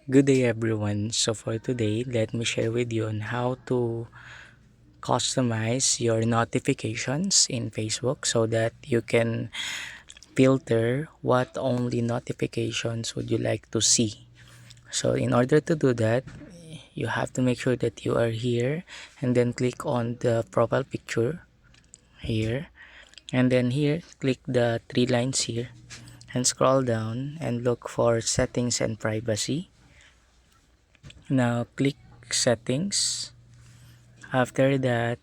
Good day everyone. So for today, let me share with you on how to customize your notifications in Facebook so that you can filter what only notifications would you like to see. So in order to do that, you have to make sure that you are here and then click on the profile picture here, and then here click the three lines here and scroll down and look for settings and privacy. Now click settings. After that,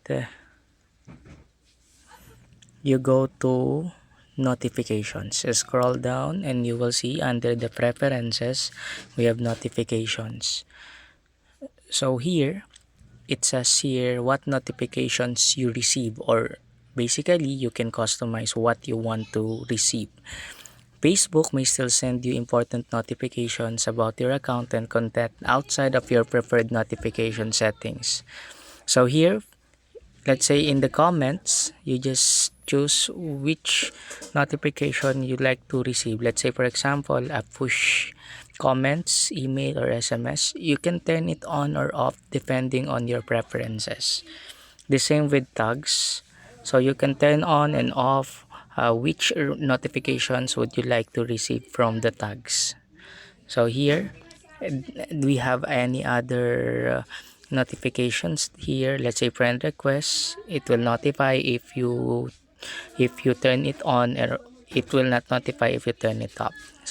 you go to notifications. Scroll down and you will see under the preferences, we have notifications. So here, it says here what notifications you receive, or basically you can customize what you want to receive. Facebook may still send you important notifications about your account and content outside of your preferred notification settings. So here, let's say in the comments, you just choose which notification you like to receive. Let's say for example, a push comments, email, or SMS. You can turn it on or off depending on your preferences. The same with tags. So you can turn on and off which notifications would you like to receive from the tags. So here we have any other notifications here. Let's say friend requests, it will notify if you turn it on, or it will not notify if you turn it off. So